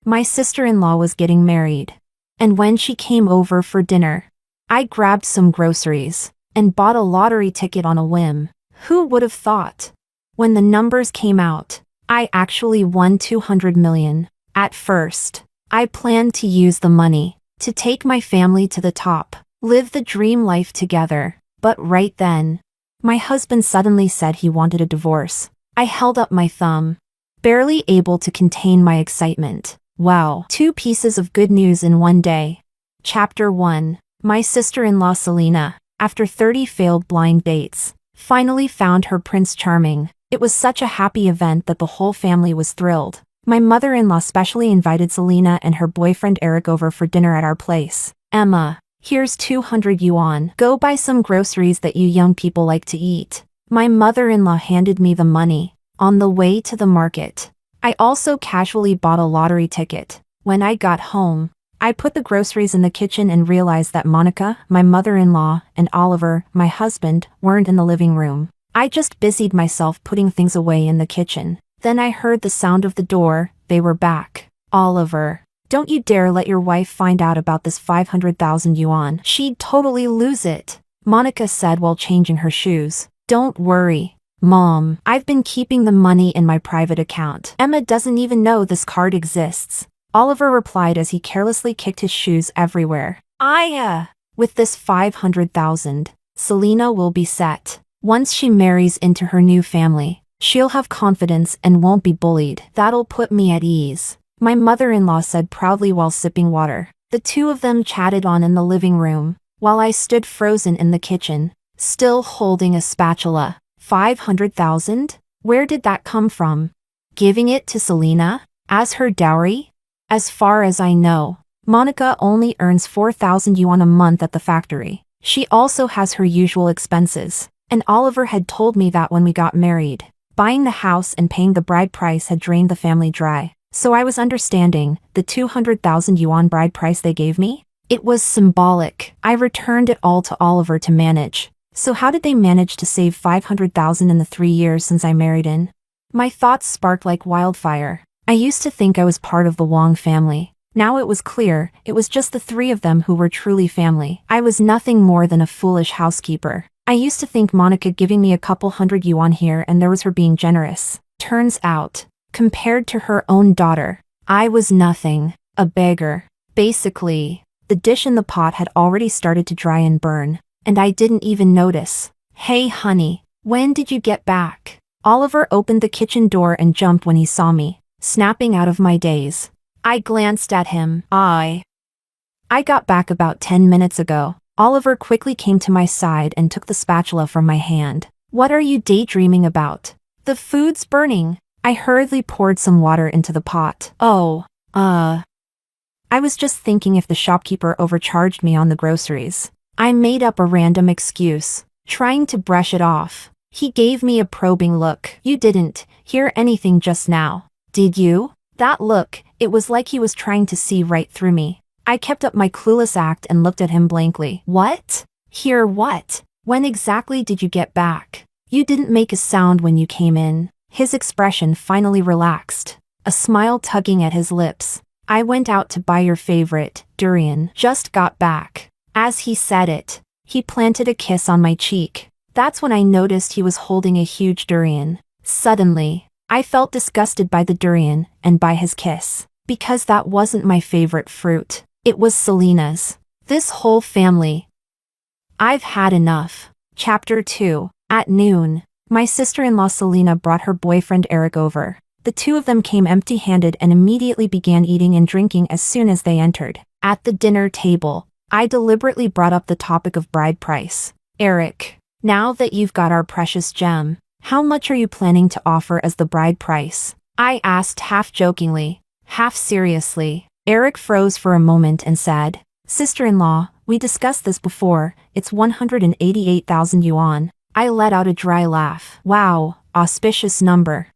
My sister-in-law was getting married. And when she came over for dinner, I grabbed some groceries and bought a lottery ticket on a whim. Who would have thought? When the numbers came out, I actually won 200 million. At first, I planned to use the money to take my family to the top, live the dream life together. But right then, my husband suddenly said he wanted a divorce. I held up my thumb, barely able to contain my excitement. Wow, 2 pieces of good news in one day. Chapter 1. My sister-in-law Selena, after 30 failed blind dates, finally found her Prince Charming. It was such a happy event that the whole family was thrilled. My mother-in-law specially invited Selena and her boyfriend Eric over for dinner at our place. Emma, here's 200 yuan. Go buy some groceries that you young people like to eat. My mother-in-law handed me the money on the way to the market. I also casually bought a lottery ticket. When I got home, I put the groceries in the kitchen and realized that Monica, my mother-in-law, and Oliver, my husband, weren't in the living room. I just busied myself putting things away in the kitchen. Then I heard the sound of the door. They were back. Oliver, don't you dare let your wife find out about this 500,000 yuan. She'd totally lose it, Monica said while changing her shoes. Don't worry, Mom. I've been keeping the money in my private account. Emma doesn't even know this card exists, Oliver replied as he carelessly kicked his shoes everywhere. With this 500,000, Selena will be set. Once she marries into her new family, she'll have confidence and won't be bullied. That'll put me at ease, my mother-in-law said proudly while sipping water. The two of them chatted on in the living room, while I stood frozen in the kitchen, still holding a spatula. 500,000? Where did that come from? Giving it to Selena as her dowry? As far as I know, Monica only earns 4,000 yuan a month at the factory. She also has her usual expenses, and Oliver had told me that when we got married, buying the house and paying the bride price had drained the family dry. So I was understanding the 200,000 yuan bride price they gave me? It was symbolic. I returned it all to Oliver to manage. So how did they manage to save 500,000 in the 3 years since I married in? My thoughts sparked like wildfire. I used to think I was part of the Wang family. Now it was clear, it was just the 3 of them who were truly family. I was nothing more than a foolish housekeeper. I used to think Monica giving me a couple hundred yuan here and there was her being generous. Turns out, compared to her own daughter, I was nothing, a beggar. Basically, the dish in the pot had already started to dry and burn, and I didn't even notice. Hey honey, when did you get back? Oliver opened the kitchen door and jumped when he saw me, snapping out of my daze. I glanced at him. I got back about 10 minutes ago. Oliver quickly came to my side and took the spatula from my hand. What are you daydreaming about? The food's burning. I hurriedly poured some water into the pot. I was just thinking if the shopkeeper overcharged me on the groceries. I made up a random excuse, trying to brush it off. He gave me a probing look. You didn't hear anything just now, did you? That look, it was like he was trying to see right through me. I kept up my clueless act and looked at him blankly. What? Hear what? When exactly did you get back? You didn't make a sound when you came in. His expression finally relaxed, a smile tugging at his lips. I went out to buy your favorite, durian. Just got back. As he said it, he planted a kiss on my cheek. That's when I noticed he was holding a huge durian. Suddenly, I felt disgusted by the durian and by his kiss, because that wasn't my favorite fruit. It was Selena's. This whole family. I've had enough. Chapter 2. At noon, my sister-in-law Selena brought her boyfriend Eric over. The two of them came empty-handed and immediately began eating and drinking as soon as they entered. At the dinner table, I deliberately brought up the topic of bride price. Eric, now that you've got our precious gem, how much are you planning to offer as the bride price? I asked half jokingly, half seriously. Eric froze for a moment and said, Sister-in-law, we discussed this before, it's 188,000 yuan. I let out a dry laugh. Wow, auspicious number.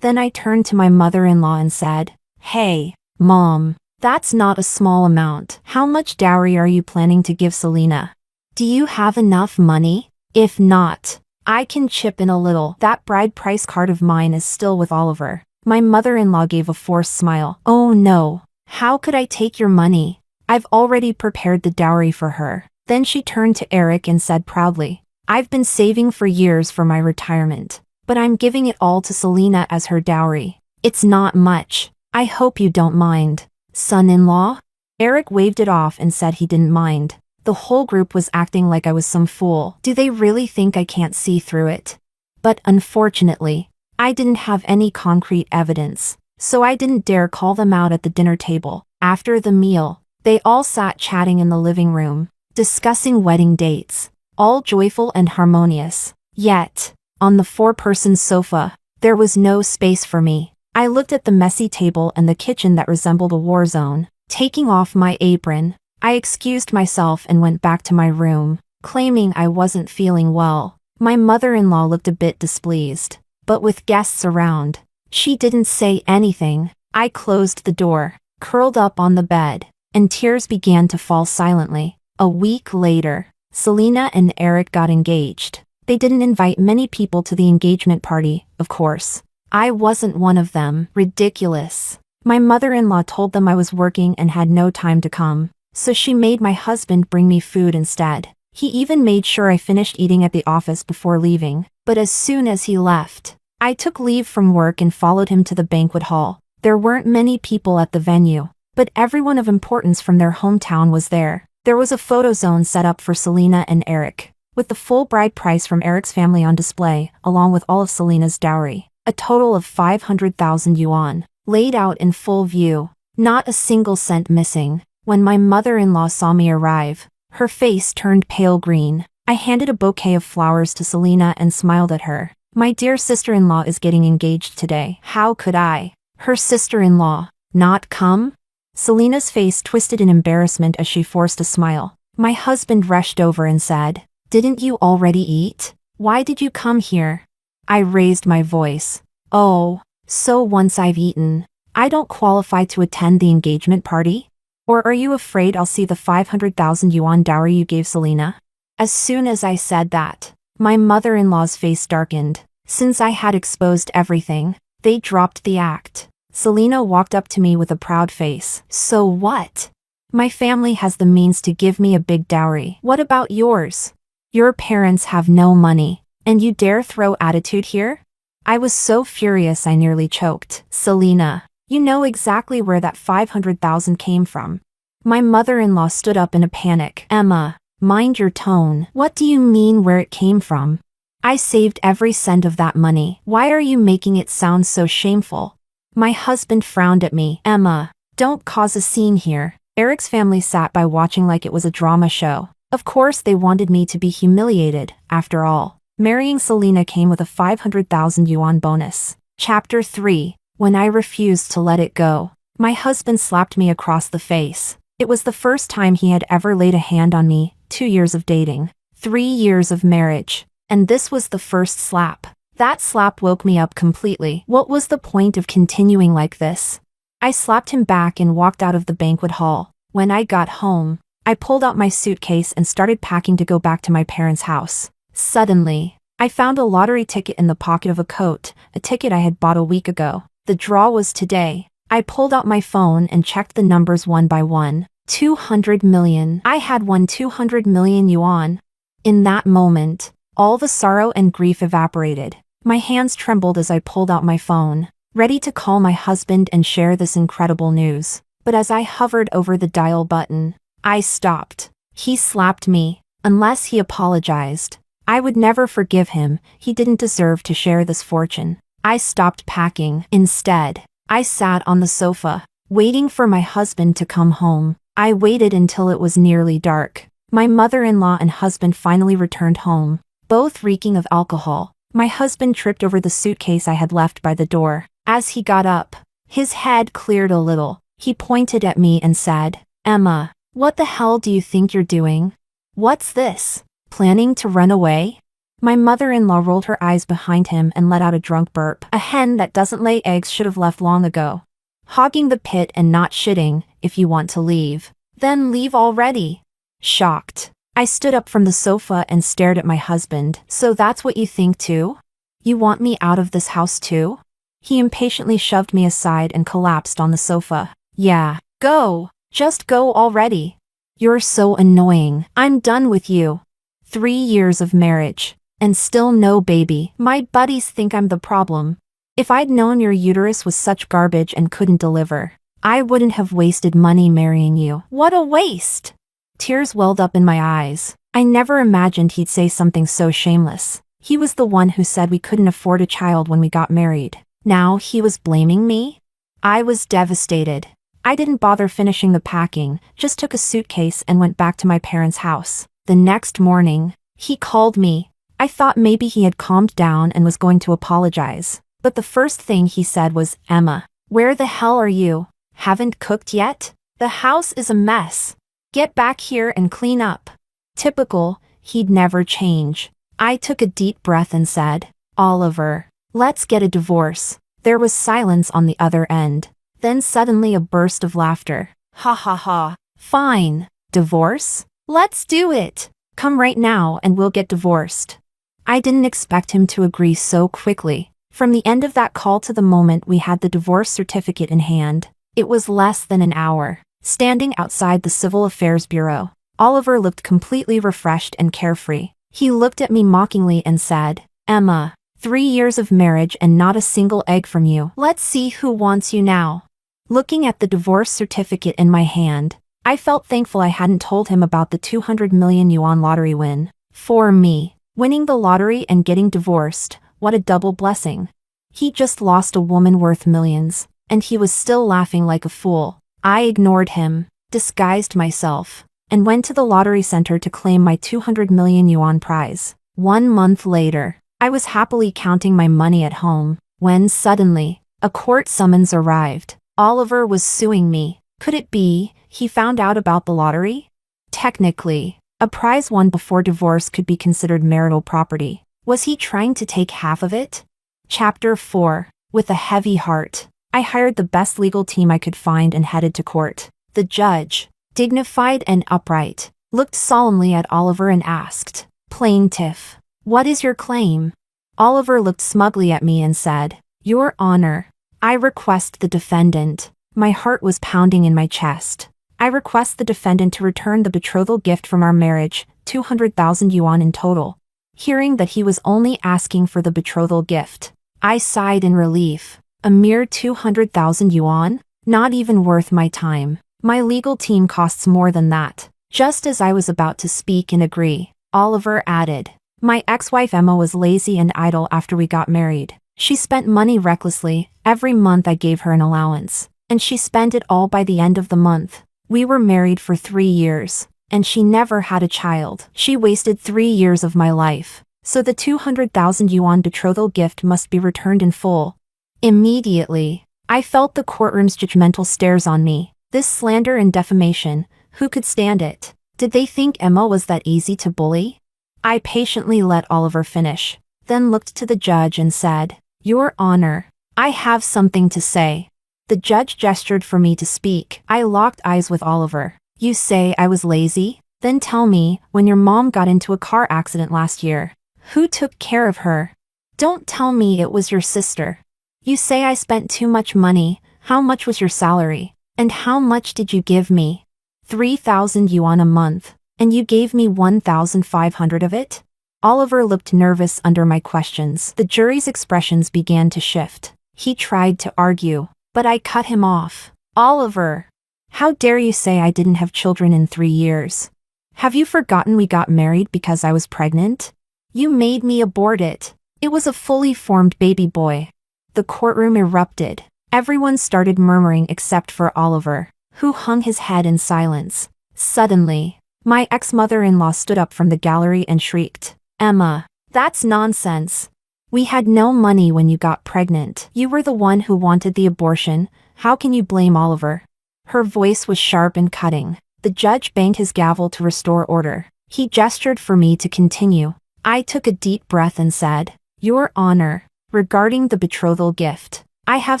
Then I turned to my mother-in-law and said, Hey, Mom, that's not a small amount. How much dowry are you planning to give Selena? Do you have enough money? If not, I can chip in a little. That bride price card of mine is still with Oliver. My mother-in-law gave a forced smile. Oh no. How could I take your money? I've already prepared the dowry for her. Then she turned to Eric and said proudly, I've been saving for years for my retirement, but I'm giving it all to Selena as her dowry. It's not much. I hope you don't mind. Son-in-law? Eric waved it off and said he didn't mind. The whole group was acting like I was some fool. Do they really think I can't see through it? But unfortunately, I didn't have any concrete evidence, so I didn't dare call them out at the dinner table. After the meal, they all sat chatting in the living room, discussing wedding dates, all joyful and harmonious. Yet, on the four-person sofa, there was no space for me. I looked at the messy table and the kitchen that resembled a war zone. Taking off my apron, I excused myself and went back to my room, claiming I wasn't feeling well. My mother-in-law looked a bit displeased, but with guests around, she didn't say anything. I closed the door, curled up on the bed, and tears began to fall silently. A week later, Selena and Eric got engaged. They didn't invite many people to the engagement party, of course. I wasn't one of them. Ridiculous. My mother-in-law told them I was working and had no time to come, so she made my husband bring me food instead. He even made sure I finished eating at the office before leaving. But as soon as he left, I took leave from work and followed him to the banquet hall. There weren't many people at the venue, but everyone of importance from their hometown was there. There was a photo zone set up for Selena and Eric, with the full bride price from Eric's family on display, along with all of Selena's dowry, a total of 500,000 yuan, laid out in full view, not a single cent missing. When my mother-in-law saw me arrive, her face turned pale green. I handed a bouquet of flowers to Selena and smiled at her. My dear sister-in-law is getting engaged today. How could I, her sister-in-law, not come? Selena's face twisted in embarrassment as she forced a smile. My husband rushed over and said, Didn't you already eat? Why did you come here? I raised my voice. Oh, so once I've eaten, I don't qualify to attend the engagement party? Or are you afraid I'll see the 500,000 yuan dowry you gave Selena? As soon as I said that, my mother-in-law's face darkened. Since I had exposed everything, they dropped the act. Selena walked up to me with a proud face. So what? My family has the means to give me a big dowry. What about yours? Your parents have no money, and you dare throw attitude here? I was so furious I nearly choked. Selena, you know exactly where that 500,000 came from. My mother-in-law stood up in a panic. Emma, mind your tone. What do you mean where it came from? I saved every cent of that money. Why are you making it sound so shameful? My husband frowned at me. Emma, don't cause a scene here. Eric's family sat by watching like it was a drama show. Of course they wanted me to be humiliated. After all, marrying Selena came with a 500,000 yuan bonus. Chapter 3. When I refused to let it go, my husband slapped me across the face. It was the first time he had ever laid a hand on me. 2 years of dating, 3 years of marriage, and this was the first slap. That slap woke me up completely. What was the point of continuing like this? I slapped him back and walked out of the banquet hall. When I got home, I pulled out my suitcase and started packing to go back to my parents' house. Suddenly, I found a lottery ticket in the pocket of a coat, a ticket I had bought a week ago. The draw was today. I pulled out my phone and checked the numbers one by one. 200 million. I had won 200 million yuan. In that moment, all the sorrow and grief evaporated. My hands trembled as I pulled out my phone, ready to call my husband and share this incredible news. But as I hovered over the dial button, I stopped. He slapped me. Unless he apologized, I would never forgive him. He didn't deserve to share this fortune. I stopped packing. Instead, I sat on the sofa, waiting for my husband to come home. I waited until it was nearly dark. My mother-in-law and husband finally returned home, both reeking of alcohol. My husband tripped over the suitcase I had left by the door. As he got up, his head cleared a little. He pointed at me and said, Emma, what the hell do you think you're doing? What's this? Planning to run away? My mother-in-law rolled her eyes behind him and let out a drunk burp. A hen that doesn't lay eggs should have left long ago. Hogging the pit and not shitting. If you want to leave, then leave already. Shocked, I stood up from the sofa and stared at my husband. So that's what you think too? You want me out of this house too? He impatiently shoved me aside and collapsed on the sofa. Yeah, go. Just go already. You're so annoying. I'm done with you. 3 years of marriage. And still no baby. My buddies think I'm the problem. If I'd known your uterus was such garbage and couldn't deliver, I wouldn't have wasted money marrying you. What a waste! Tears welled up in my eyes. I never imagined he'd say something so shameless. He was the one who said we couldn't afford a child when we got married. Now he was blaming me? I was devastated. I didn't bother finishing the packing, just took a suitcase and went back to my parents' house. The next morning, he called me. I thought maybe he had calmed down and was going to apologize. But the first thing he said was, "Emma, where the hell are you? Haven't cooked yet? The house is a mess. Get back here and clean up." Typical, he'd never change. I took a deep breath and said, "Oliver, let's get a divorce." There was silence on the other end. Then suddenly a burst of laughter. Ha ha ha. Fine. Divorce? Let's do it. Come right now and we'll get divorced. I didn't expect him to agree so quickly. From the end of that call to the moment we had the divorce certificate in hand, it was less than an hour. Standing outside the Civil Affairs Bureau, Oliver looked completely refreshed and carefree. He looked at me mockingly and said, "Emma, 3 years of marriage and not a single egg from you. Let's see who wants you now." Looking at the divorce certificate in my hand, I felt thankful I hadn't told him about the 200 million yuan lottery win. For me, winning the lottery and getting divorced, what a double blessing. He just lost a woman worth millions, and he was still laughing like a fool. I ignored him, disguised myself, and went to the lottery center to claim my 200 million yuan prize. 1 month later, I was happily counting my money at home, when suddenly, a court summons arrived. Oliver was suing me. Could it be he found out about the lottery? Technically, a prize won before divorce could be considered marital property. Was he trying to take half of it? Chapter 4. With a heavy heart, I hired the best legal team I could find and headed to court. The judge, dignified and upright, looked solemnly at Oliver and asked, "Plaintiff, what is your claim?" Oliver looked smugly at me and said, "Your Honor, I request the defendant." My heart was pounding in my chest. I request the defendant to return the betrothal gift from our marriage, 200,000 yuan in total. Hearing that he was only asking for the betrothal gift, I sighed in relief. A mere 200,000 yuan? Not even worth my time. My legal team costs more than that. Just as I was about to speak and agree, Oliver added, "My ex-wife Emma was lazy and idle after we got married. She spent money recklessly. Every month I gave her an allowance, and she spent it all by the end of the month. We were married for 3 years, and she never had a child. She wasted 3 years of my life, so the 200,000 yuan betrothal gift must be returned in full." Immediately, I felt the courtroom's judgmental stares on me. This slander and defamation, who could stand it? Did they think Emma was that easy to bully? I patiently let Oliver finish, then looked to the judge and said, "Your Honor, I have something to say." The judge gestured for me to speak. I locked eyes with Oliver. "You say I was lazy? Then tell me, when your mom got into a car accident last year, who took care of her? Don't tell me it was your sister. You say I spent too much money. How much was your salary? And how much did you give me?" 3,000 yuan a month, and you gave me 1,500 of it? Oliver looked nervous under my questions. The jury's expressions began to shift. He tried to argue, but I cut him off. "Oliver, how dare you say I didn't have children in 3 years? Have you forgotten we got married because I was pregnant? You made me abort it. It was a fully formed baby boy." The courtroom erupted. Everyone started murmuring except for Oliver, who hung his head in silence. Suddenly, my ex-mother-in-law stood up from the gallery and shrieked, "Emma, that's nonsense. We had no money when you got pregnant. You were the one who wanted the abortion. How can you blame Oliver?" Her voice was sharp and cutting. The judge banged his gavel to restore order. He gestured for me to continue. I took a deep breath and said, "Your Honor, regarding the betrothal gift, I have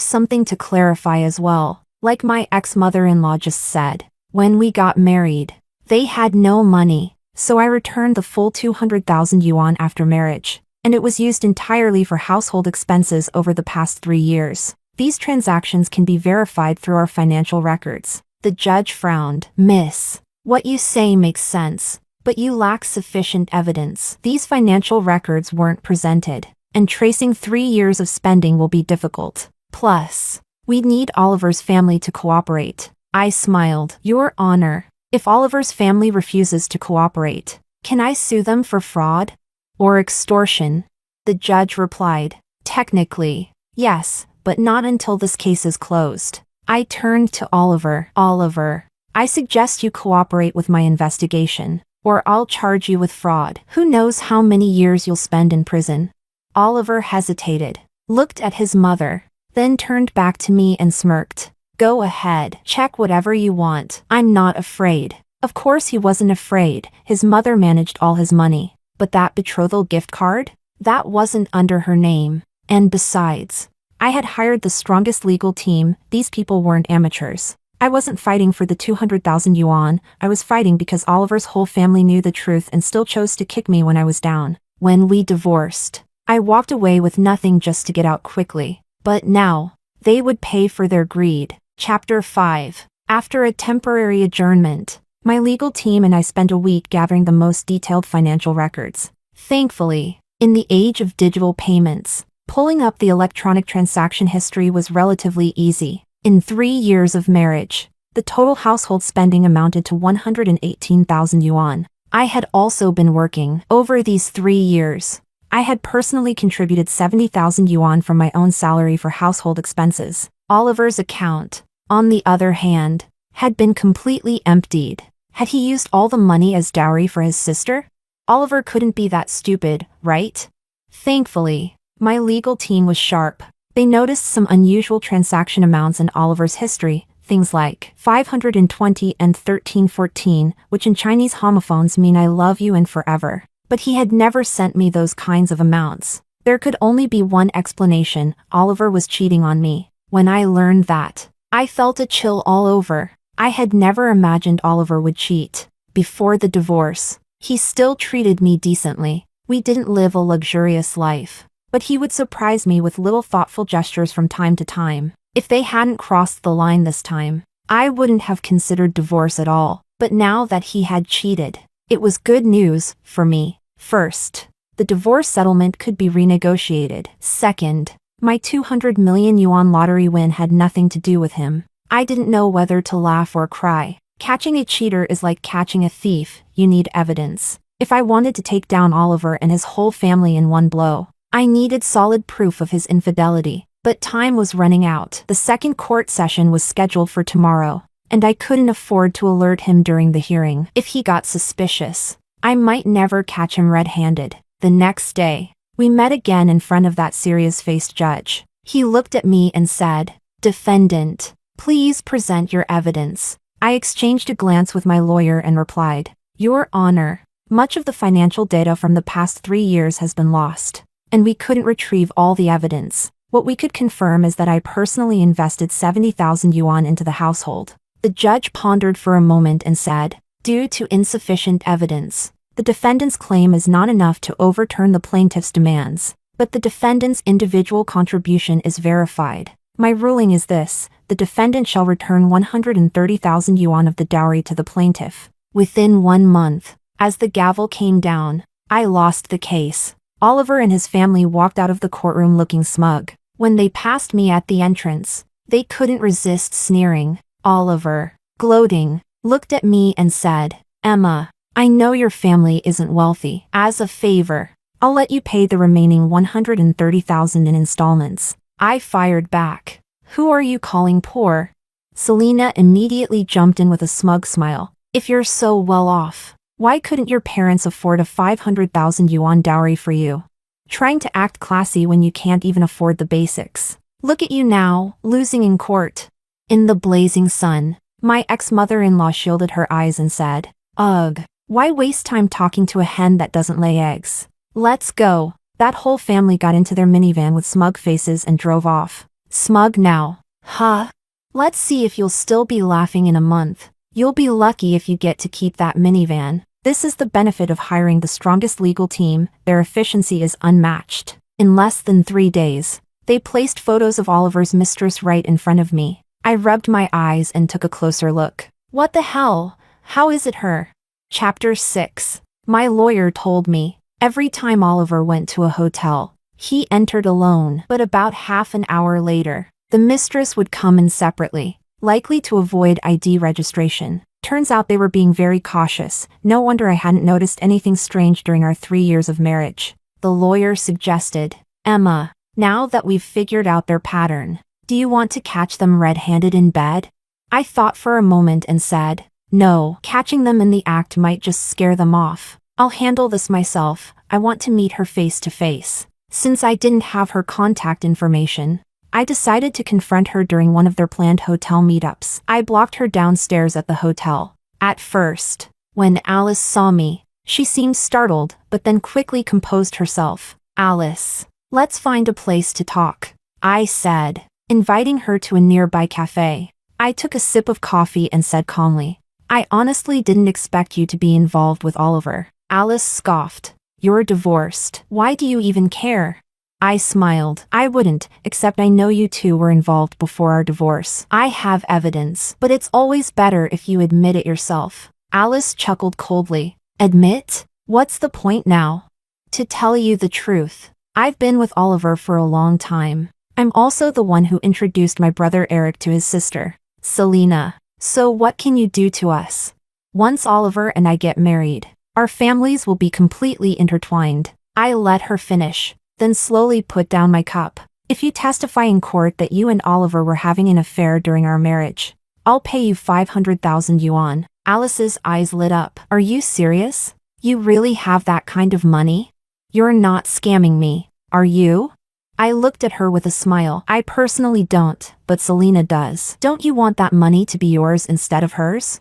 something to clarify as well. Like my ex-mother-in-law just said, when we got married, they had no money, so I returned the full 200,000 yuan after marriage. and it was used entirely for household expenses over the past 3 years. These transactions can be verified through our financial records. The judge frowned. Miss, what you say makes sense, but you lack sufficient evidence. These financial records weren't presented, and tracing 3 years of spending will be difficult. Plus, we'd need Oliver's family to cooperate. I smiled. Your Honor, if Oliver's family refuses to cooperate, can I sue them for fraud or extortion? The judge replied. Technically, yes, but not until this case is closed. I turned to Oliver. Oliver, I suggest you cooperate with my investigation, or I'll charge you with fraud. Who knows how many years you'll spend in prison? Oliver hesitated, looked at his mother, then turned back to me and smirked. Go ahead, check whatever you want. I'm not afraid. Of course he wasn't afraid. His mother managed all his money. But that betrothal gift card? That wasn't under her name. And besides, I had hired the strongest legal team. These people weren't amateurs. I wasn't fighting for the 200,000 yuan. I was fighting because Oliver's whole family knew the truth and still chose to kick me when I was down. When we divorced, I walked away with nothing just to get out quickly. But now, they would pay for their greed. Chapter 5. After a temporary adjournment, my legal team and I spent a week gathering the most detailed financial records. Thankfully, in the age of digital payments, pulling up the electronic transaction history was relatively easy. In 3 years of marriage, the total household spending amounted to 118,000 yuan. I had also been working. Over these 3 years, I had personally contributed 70,000 yuan from my own salary for household expenses. Oliver's account, on the other hand, had been completely emptied. Had he used all the money as dowry for his sister? Oliver couldn't be that stupid, right? Thankfully, my legal team was sharp. They noticed some unusual transaction amounts in Oliver's history, things like 520 and 1314, which in Chinese homophones mean I love you and forever. But he had never sent me those kinds of amounts. There could only be one explanation: Oliver was cheating on me. When I learned that, I felt a chill all over. I had never imagined Oliver would cheat. Before the divorce, he still treated me decently. We didn't live a luxurious life, but he would surprise me with little thoughtful gestures from time to time. If they hadn't crossed the line this time, I wouldn't have considered divorce at all. But now that he had cheated, it was good news for me. First, the divorce settlement could be renegotiated. Second, my 200 million yuan lottery win had nothing to do with him. I didn't know whether to laugh or cry. Catching a cheater is like catching a thief. You need evidence. If I wanted to take down Oliver and his whole family in one blow, I needed solid proof of his infidelity. But time was running out. The second court session was scheduled for tomorrow, and I couldn't afford to alert him during the hearing. If he got suspicious, I might never catch him red-handed. The next day, we met again in front of that serious-faced judge. He looked at me and said, "Defendant, please present your evidence." I exchanged a glance with my lawyer and replied, "Your Honor, much of the financial data from the past 3 years has been lost, and we couldn't retrieve all the evidence. What we could confirm is that I personally invested 70,000 yuan into the household." The judge pondered for a moment and said, "Due to insufficient evidence, the defendant's claim is not enough to overturn the plaintiff's demands, but the defendant's individual contribution is verified. My ruling is this: the defendant shall return 130,000 yuan of the dowry to the plaintiff within 1 month." As the gavel came down, I lost the case. Oliver and his family walked out of the courtroom looking smug. When they passed me at the entrance, they couldn't resist sneering. Oliver, gloating, looked at me and said, "Emma, I know your family isn't wealthy. As a favor, I'll let you pay the remaining 130,000 in installments." I fired back, "Who are you calling poor?" Selena immediately jumped in with a smug smile. "If you're so well off, why couldn't your parents afford a 500,000 yuan dowry for you? Trying to act classy when you can't even afford the basics. Look at you now, losing in court." In the blazing sun, my ex-mother-in-law shielded her eyes and said, "Ugh, why waste time talking to a hen that doesn't lay eggs? Let's go." That whole family got into their minivan with smug faces and drove off. Smug now, huh? Let's see if you'll still be laughing in a month. You'll be lucky if you get to keep that minivan. This is the benefit of hiring the strongest legal team, their efficiency is unmatched. In less than 3 days, they placed photos of Oliver's mistress right in front of me. I rubbed my eyes and took a closer look. What the hell? How is it her? Chapter 6. My lawyer told me, every time Oliver went to a hotel, he entered alone, but about half an hour later, the mistress would come in separately, likely to avoid ID registration. Turns out they were being very cautious. No wonder I hadn't noticed anything strange during our 3 years of marriage. The lawyer suggested, Emma, now that we've figured out their pattern, do you want to catch them red-handed in bed? I thought for a moment and said, no, catching them in the act might just scare them off. I'll handle this myself. I want to meet her face to face. Since I didn't have her contact information, I decided to confront her during one of their planned hotel meetups. I blocked her downstairs at the hotel. At first, when Alice saw me, she seemed startled, but then quickly composed herself. Alice, let's find a place to talk, I said, inviting her to a nearby cafe. I took a sip of coffee and said calmly, I honestly didn't expect you to be involved with Oliver. Alice scoffed. You're divorced. Why do you even care? I smiled. I wouldn't, except I know you two were involved before our divorce. I have evidence, but it's always better if you admit it yourself. Alice chuckled coldly. Admit? What's the point now? To tell you the truth, I've been with Oliver for a long time. I'm also the one who introduced my brother Eric to his sister, Selena. So what can you do to us? Once Oliver and I get married, our families will be completely intertwined. I let her finish, then slowly put down my cup. If you testify in court that you and Oliver were having an affair during our marriage, I'll pay you 500,000 yuan. Alice's eyes lit up. Are you serious? You really have that kind of money? You're not scamming me, are you? I looked at her with a smile. I personally don't, but Selena does. Don't you want that money to be yours instead of hers?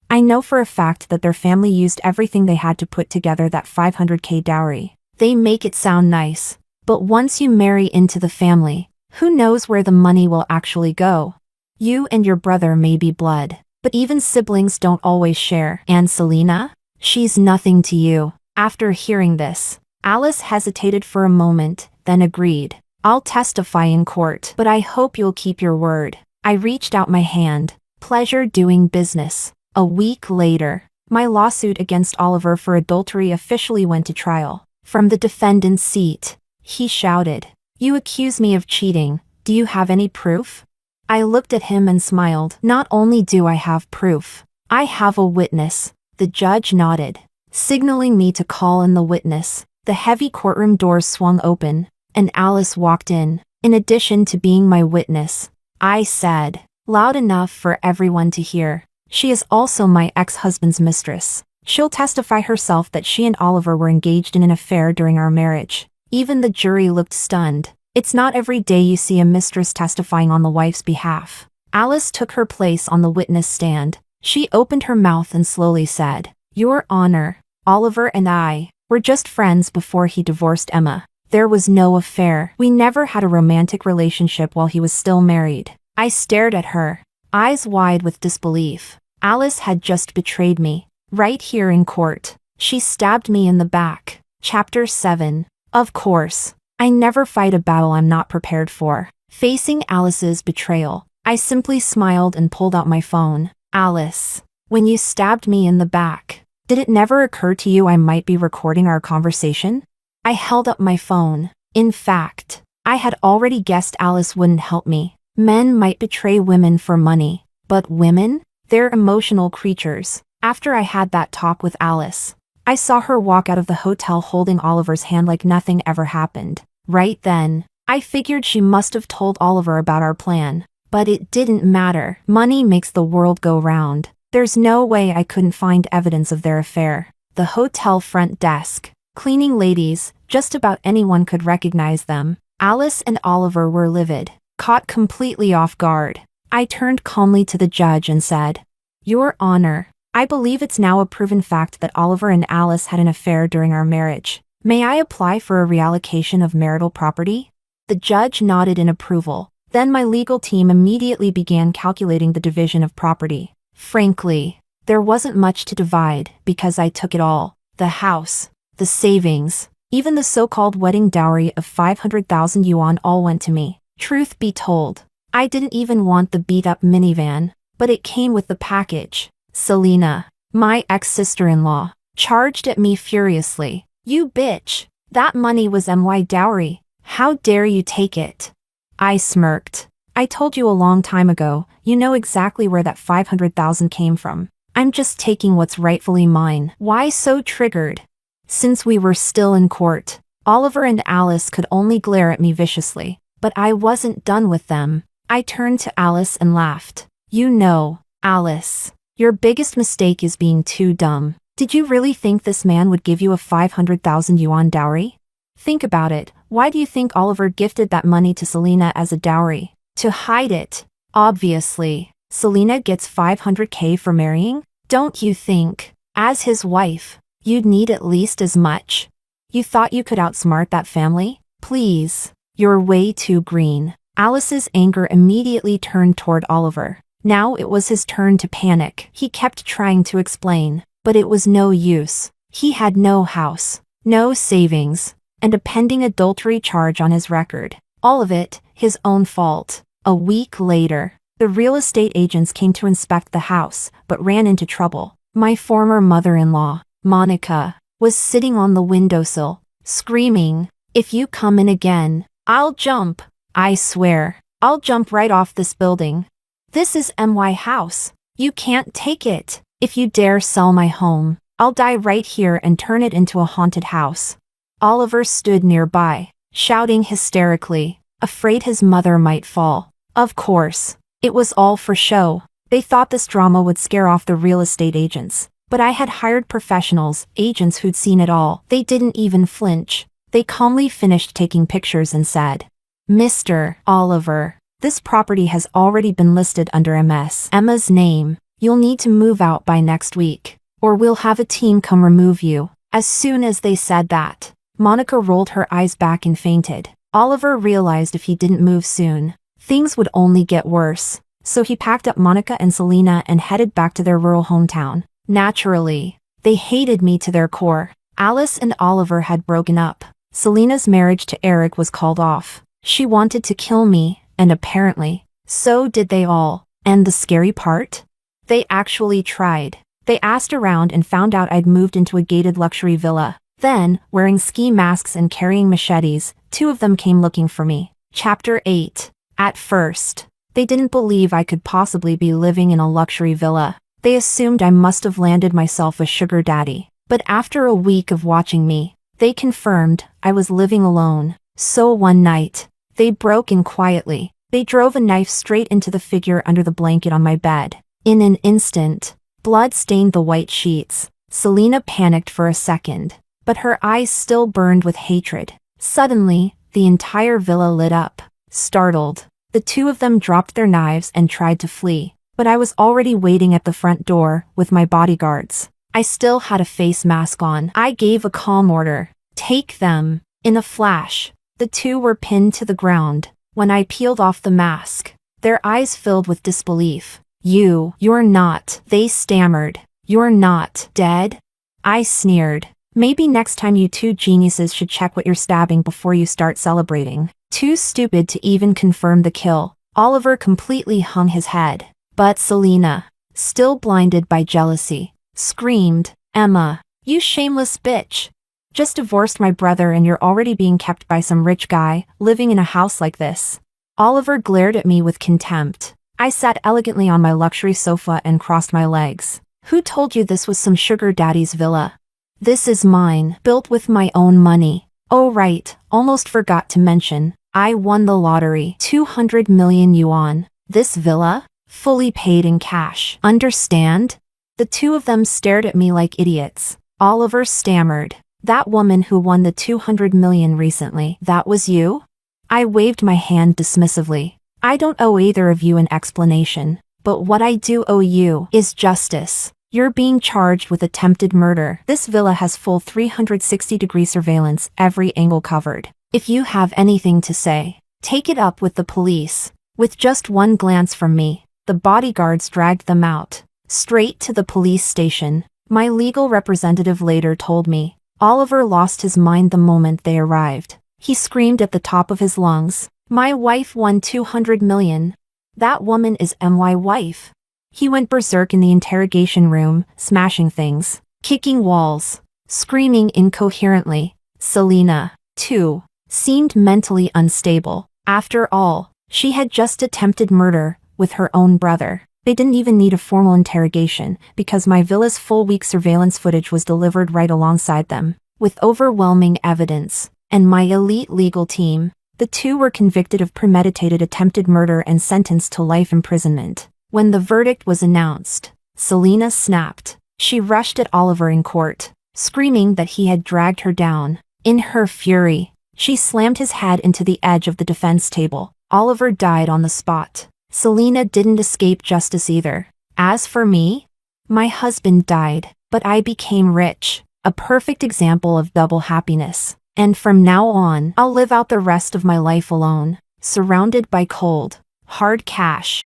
I know for a fact that their family used everything they had to put together that 500k dowry. They make it sound nice, but once you marry into the family, who knows where the money will actually go? You and your brother may be blood, but even siblings don't always share. And Selena? She's nothing to you. After hearing this, Alice hesitated for a moment, then agreed. I'll testify in court, but I hope you'll keep your word. I reached out my hand. Pleasure doing business. A week later, my lawsuit against Oliver for adultery officially went to trial. From the defendant's seat, he shouted, You accuse me of cheating. Do you have any proof? I looked at him and smiled. Not only do I have proof, I have a witness. The judge nodded, signaling me to call in the witness. The heavy courtroom doors swung open, and Alice walked in. In addition to being my witness, I said, loud enough for everyone to hear, she is also my ex-husband's mistress. She'll testify herself that she and Oliver were engaged in an affair during our marriage. Even the jury looked stunned. It's not every day you see a mistress testifying on the wife's behalf. Alice took her place on the witness stand. She opened her mouth and slowly said, Your Honor, Oliver and I were just friends before he divorced Emma. There was no affair. We never had a romantic relationship while he was still married. I stared at her, eyes wide with disbelief. Alice had just betrayed me. Right here in court. She stabbed me in the back. Chapter 7. Of course, I never fight a battle I'm not prepared for. Facing Alice's betrayal, I simply smiled and pulled out my phone. Alice, when you stabbed me in the back, did it never occur to you I might be recording our conversation? I held up my phone. In fact, I had already guessed Alice wouldn't help me. Men might betray women for money, but women? They're emotional creatures. After I had that talk with Alice, I saw her walk out of the hotel holding Oliver's hand like nothing ever happened. Right then, I figured she must have told Oliver about our plan. But it didn't matter. Money makes the world go round. There's no way I couldn't find evidence of their affair. The hotel front desk, cleaning ladies, just about anyone could recognize them. Alice and Oliver were livid, caught completely off guard. I turned calmly to the judge and said, Your Honor, I believe it's now a proven fact that Oliver and Alice had an affair during our marriage. May I apply for a reallocation of marital property? The judge nodded in approval. Then my legal team immediately began calculating the division of property. Frankly, There wasn't much to divide because I took it all. The house, the savings, even the so-called wedding dowry of 500,000 yuan all went to me. Truth be told, I didn't even want the beat-up minivan, but it came with the package. Selina, my ex-sister-in-law, charged at me furiously. You bitch! That money was my dowry. How dare you take it? I smirked. I told you a long time ago, you know exactly where that 500,000 came from. I'm just taking what's rightfully mine. Why so triggered? Since we were still in court, Oliver and Alice could only glare at me viciously. But I wasn't done with them. I turned to Alice and laughed. You know, Alice, your biggest mistake is being too dumb. Did you really think this man would give you a 500,000 yuan dowry? Think about it. Why do you think Oliver gifted that money to Selina as a dowry? To hide it. Obviously. Selina gets 500k for marrying? Don't you think, as his wife, you'd need at least as much? You thought you could outsmart that family? Please. You're way too green. Alice's anger immediately turned toward Oliver. Now it was his turn to panic. He kept trying to explain, but it was no use. He had no house, no savings, and a pending adultery charge on his record. All of it, his own fault. A week later, the real estate agents came to inspect the house, but ran into trouble. My former mother-in-law, Monica, was sitting on the windowsill, screaming, "If you come in again, I'll jump. I swear, I'll jump right off this building. This is my house. You can't take it. If you dare sell my home, I'll die right here and turn it into a haunted house." Oliver stood nearby, shouting hysterically, afraid his mother might fall. Of course, it was all for show. They thought this drama would scare off the real estate agents. But I had hired professionals, agents who'd seen it all. They didn't even flinch. They calmly finished taking pictures and said, "Mr. Oliver, this property has already been listed under Emma's name. You'll need to move out by next week, or we'll have a team come remove you." As soon as they said that, Monica rolled her eyes back and fainted. Oliver realized if he didn't move soon, things would only get worse. So he packed up Monica and Selina and headed back to their rural hometown. Naturally, they hated me to their core. Alice and Oliver had broken up. Selina's marriage to Eric was called off. She wanted to kill me, and apparently, so did they all. And the scary part? They actually tried. They asked around and found out I'd moved into a gated luxury villa. Then, wearing ski masks and carrying machetes, 2 of them came looking for me. Chapter 8. At first, they didn't believe I could possibly be living in a luxury villa. They assumed I must have landed myself a sugar daddy. But after a week of watching me, they confirmed I was living alone. So one night, they broke in quietly. They drove a knife straight into the figure under the blanket on my bed. In an instant, blood stained the white sheets. Selina panicked for a second, but her eyes still burned with hatred. Suddenly, the entire villa lit up. Startled, the 2 of them dropped their knives and tried to flee. But I was already waiting at the front door with my bodyguards. I still had a face mask on. I gave a calm order. "Take them." In a flash, the 2 were pinned to the ground. When I peeled off the mask, their eyes filled with disbelief. You're not," they stammered. "You're not dead?" I sneered. "Maybe next time you 2 geniuses should check what you're stabbing before you start celebrating." Too stupid to even confirm the kill, Oliver completely hung his head. But Selina, still blinded by jealousy, screamed, "Emma, you shameless bitch. Just divorced my brother and you're already being kept by some rich guy, living in a house like this." Oliver glared at me with contempt. I sat elegantly on my luxury sofa and crossed my legs. "Who told you this was some sugar daddy's villa? This is mine, built with my own money. Oh right, almost forgot to mention, I won the lottery, 200 million yuan. This villa? Fully paid in cash. Understand?" The 2 of them stared at me like idiots. Oliver stammered, "That woman who won the 200 million recently, that was you?" I waved my hand dismissively. "I don't owe either of you an explanation, but what I do owe you is justice. You're being charged with attempted murder. This villa has full 360-degree surveillance, every angle covered. If you have anything to say, take it up with the police." With just one glance from me, the bodyguards dragged them out. Straight to the police station. My legal representative later told me, Oliver lost his mind the moment they arrived. He screamed at the top of his lungs, "My wife won 200 million. That woman is my wife." He went berserk in the interrogation room, smashing things, kicking walls, screaming incoherently. Selena, too, seemed mentally unstable. After all, she had just attempted murder with her own brother. They didn't even need a formal interrogation because my villa's full-week surveillance footage was delivered right alongside them. With overwhelming evidence and my elite legal team, the two were convicted of premeditated attempted murder and sentenced to life imprisonment. When the verdict was announced, Selena snapped. She rushed at Oliver in court, screaming that he had dragged her down. In her fury, she slammed his head into the edge of the defense table. Oliver died on the spot. Selena didn't escape justice either. As for me, my husband died, but I became rich. A perfect example of double happiness. And from now on, I'll live out the rest of my life alone, surrounded by cold, hard cash.